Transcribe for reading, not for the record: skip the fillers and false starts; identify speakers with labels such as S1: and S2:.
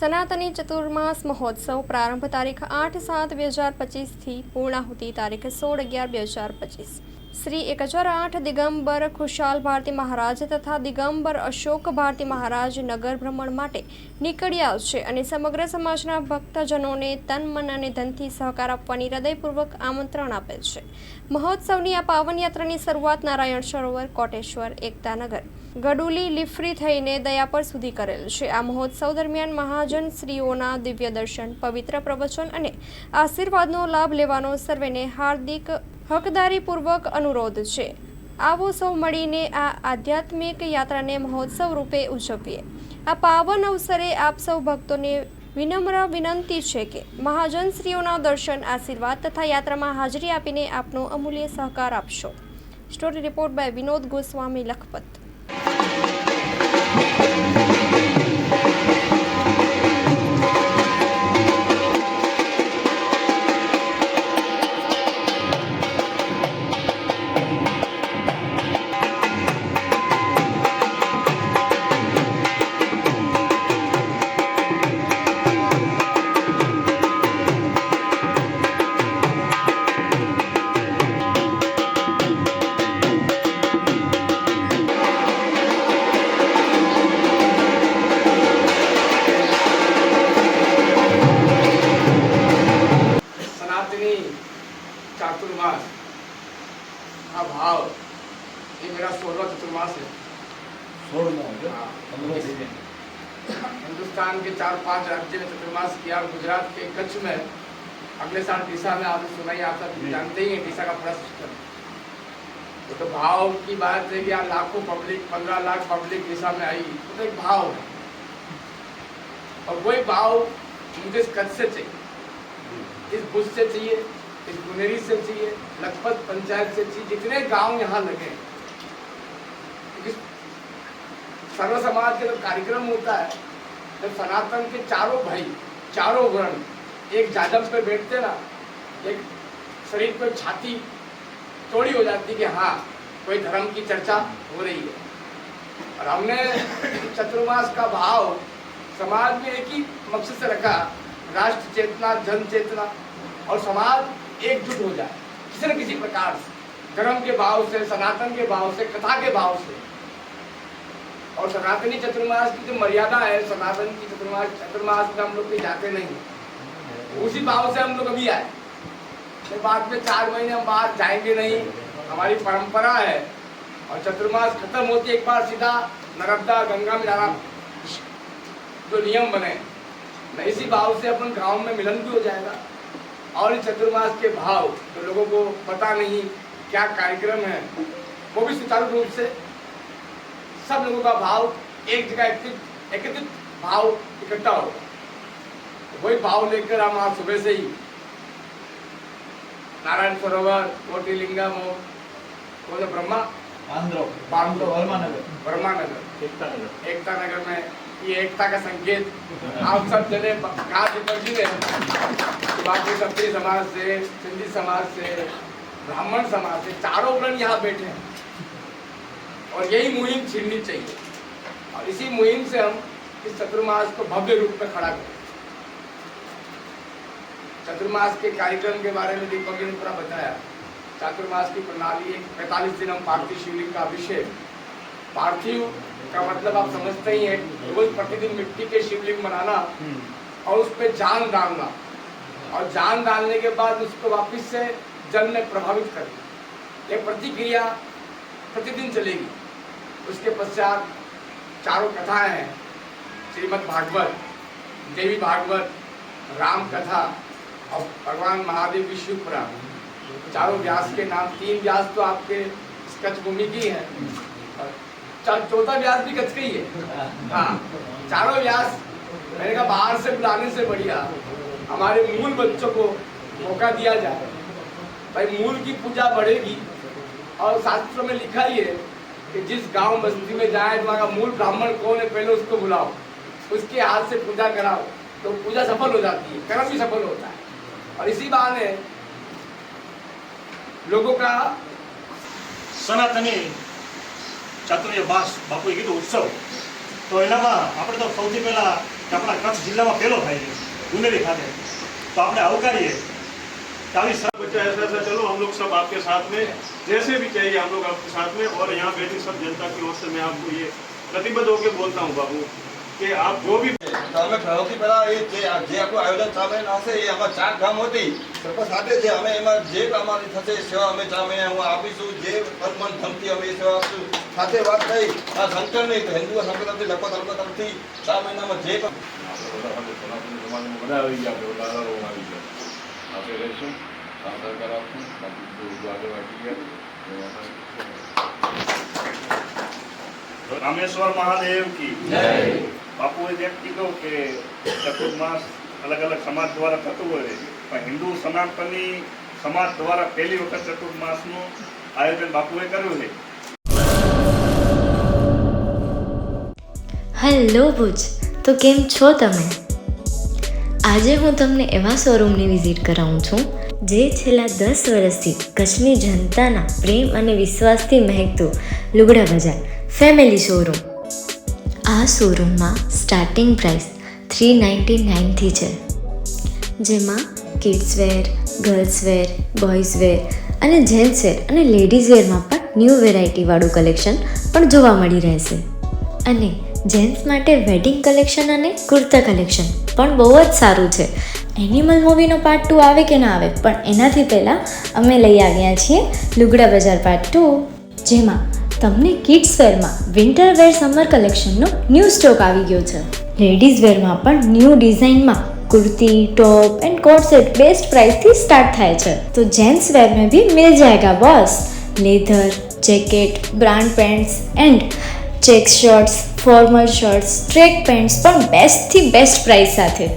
S1: સનાતની ચતુર્માસ મહોત્સવ પ્રારંભ તારીખ 8/7/2025 થી પૂર્ણાહુતિ તારીખ 16/11/2025। શ્રી 1008 દિગંબર ખુશાલ ભારતી મહારાજ તથા દિગંબર અશોક ભારતી મહારાજ નગર ભ્રમણ માટે નીકળ્યા છે અને સમગ્ર સમાજના ભક્તજનોને તન મન અને ધનથી સહકાર આપવાની હૃદયપૂર્વક આમંત્રણ આપે છે। મહોત્સવની આ પાવન યાત્રાની શરૂઆત નારાયણ સરોવર, કોટેશ્વર, એકતાનગર, ગડુલી, લીફરી થઈને દયાપર સુધી કરેલ છે। આ મહોત્સવ દરમિયાન મહાજન શ્રીઓના દિવ્ય દર્શન, પવિત્ર પ્રવચન અને આશીર્વાદનો લાભ લેવાનો સર્વેને હાર્દિક હકદારીપૂર્વક અનુરોધ છે। આવો સૌ મળીને આ આધ્યાત્મિક યાત્રાને મહોત્સવ રૂપે ઉજવીએ। આ પાવન અવસરે આપ સૌ ભક્તોને વિનમ્ર વિનંતી છે કે મહાજન શ્રીઓના દર્શન, આશીર્વાદ તથા યાત્રામાં હાજરી આપીને આપનો અમૂલ્ય સહકાર આપશો। Story report by Vinod Goswami, Lakhpat.
S2: चातुर्मास का भाव ये मेरा 16वां चतुर्मास है।
S3: 16वां
S2: हिंदुस्तान के 4-5 राज्य में चतुर्मास किया और गुजरात के कच्छ में अगले साल डीसा में आपने सुना ही, आप सब जानते ही हैं डीसा का पूरा सिस्टम। तो भाव की बात है कि यहाँ लाखों पब्लिक, 15 लाख पब्लिक डीसा में आई, तो एक भाव है और वही भाव मुझे इस कच्छ से चाहिए, इस भुज से चाहिए, इस गुनेरी से चाहिए, लखपत पंचायत से चाहिए, जितने गांव यहाँ लगे। सर्व समाज के जब कार्यक्रम होता है, जब सनातन के चारों भाई, चारों वर्ण एक जाजम पे बैठते ना, एक शरीर को छाती तोड़ी हो जाती कि हाँ कोई धर्म की चर्चा हो रही है। और हमने चतुर्मास का भाव समाज में एक ही मकसद से रखा, राष्ट्र चेतना, जन चेतना और समाज एकजुट हो जाए किसी न किसी प्रकार से, धर्म के भाव से, सनातन के भाव से, कथा के भाव से। और सनातनी चतुर्मास की जो मर्यादा है, सनातन की चतुर्मास में हम लोग कहीं जाते नहीं, उसी भाव से हम लोग अभी आए। तो बाद में 4 महीने हम बाहर जाएंगे नहीं, हमारी परंपरा है। और चतुर्मास खत्म होती एक बार सीधा नर्मदा गंगा में जाना जो नियम बने, इसी भाव से अपन गाँव में मिलन भी हो जाएगा। और चतुर्मास के भाव तो लोगों को पता नहीं क्या कार्यक्रम है, वो भी सुचारू रूप से सब लोगों का भाव एक जगह एकत्रित भाव इकट्ठा होगा। वही भाव लेकर हम आज सुबह से ही नारायण सरोवर, कोटिलिंगम, ब्रह्मानगर, एकता नगर में ये एकता का संकेत आप सब जने कहा जी ने बाकी क्षत्रिय समाज से, सिंधी समाज से, ब्राह्मण समाज से, चारों वर्ण यहाँ बैठे हैं और यही मुहिम छीननी चाहिए। और इसी मुहिम से हम इस चतुर्मास को भव्य रूप में खड़ा करें। चतुर्मास के कार्यक्रम के बारे में दीपक जी ने पूरा बताया। चातुर्मास की प्रणाली 45 दिन हम पार्थिव शिवलिंग का अभिषेक, पार्थिव का मतलब आप समझते ही हैं, रोज प्रतिदिन मिट्टी के शिवलिंग बनाना और उस पर जान डालना और जान डालने के बाद उसको वापस से जल में प्रभावित करना। ये प्रतिक्रिया प्रतिदिन चलेगी। उसके पश्चात चारों कथाएं हैं, श्रीमद् भागवत, देवी भागवत, राम कथा और भगवान महादेव की शिव पुराण। चारों व्यास के नाम, 3 व्यास तो आपके कच्छ भूमि की है, चौथा व्यास भी कच्छ का ही है। हाँ, चारों व्यास मैंने कहा बाहर से बुलाने से बढ़िया हमारे मूल बच्चों को मौका दिया जाए। भाई मूल की पूजा बढ़ेगी और शास्त्रों में लिखा ही है कि जिस गांव बस्ती में जाए तो वहाँ का मूल ब्राह्मण कौन है पहले उसको बुलाओ, उसके हाथ से पूजा कराओ तो पूजा सफल हो जाती है, कर्म भी सफल होता है। और इसी बहाने लोगों का
S3: सनातनी चातुर्मास बापू कीधु उत्सव तो एनामां आपणे तो सौथी पहेला કે આપણા કચ્છ જિલ્લામાં પહેલો થાય છે ગુનેરી ખાતે, તો આપણે આવકારીએ કે આવી
S4: बच्चा ऐसा ऐसा चलो हम लोग सब आपके साथ में जैसे भी चाहिए हम लोग आपके साथ में। और यहाँ बैठी सब जनता की ओर से मैं आपको ये प्रतिबद्ध होकर बोलता हूँ बाबू कि आप जो भी
S5: તો અમે સૌથી પહેલા એ જે આપણું આયોજન 4 મહિના હશે એ અમારા 4 ગામ હતી સરપંચ સાથે જે અમે એમાં જે અમારી થશે સેવા અમે 4 મહિના હું આપીશું, જે મન ધમતી અમે એ સેવા આપીશું। સાથે વાત થઈ આ શંકર નહીં તો હિન્દુ શંકર તરફથી લખો તાલુકા તરફથી 4 મહિનામાં જે પણ
S6: બધા આવી ગયા, આપણે દાદાઓ આવી ગયા, આપણે રહીશું, આ સરકાર આપશું, બાકી બધું આગળ વાંચી ગયા।
S3: રામેશ્વર મહાદેવ की जय। બાપુએ જેમ કીધું કે ચતુર્માસ અલગ અલગ સમાજ દ્વારા થતું હોય, પણ હિન્દુ સનાતની સમાજ દ્વારા પહેલી વખત ચતુર્માસનું આયોજન બાપુએ કર્યું છે।
S7: હેલો ભુજ, તો કેમ છો તમે? આજે હું તમને એવા શોરૂમની વિઝિટ કરાવું છું જે છેલ્લા 10 વર્ષથી કચ્છની જનતાના પ્રેમ અને વિશ્વાસથી મહેકતું લુગડા બજાર ફેમિલી શોરૂમ। આ શોરૂમમાં સ્ટાર્ટિંગ પ્રાઇસ 399થી છે, જેમાં kids wear, girls wear, boys wear અને જેન્ટ્સ વેર અને લેડીઝ વેરમાં પણ ન્યૂ વેરાયટીવાળું કલેક્શન પણ જોવા મળી રહેશે। અને જેન્ટ્સ માટે વેડિંગ કલેક્શન અને કુર્તા કલેક્શન પણ બહુ જ સારું છે। એનિમલ મૂવીનો પાર્ટ 2 આવે કે ના આવે, પણ એનાથી પહેલાં અમે લઈ આવ્યા છીએ લુગડા બજાર પાર્ટ 2, જેમાં તમને કિડ્સ વેરમાં વિન્ટર વેર સમર કલેક્શનનો ન્યૂ સ્ટોક આવી ગયો છે। લેડીઝ વેરમાં પણ ન્યૂ ડિઝાઇનમાં kurti, top and coat set best price थी स्टार्ट थाय छे। तो जेंट्स वेर में भी मिल जाएगा boss. Leather, jacket, brand pants and check shirts, formal shirts, track pants पर बेस्ट थी बेस्ट प्राइस साथे।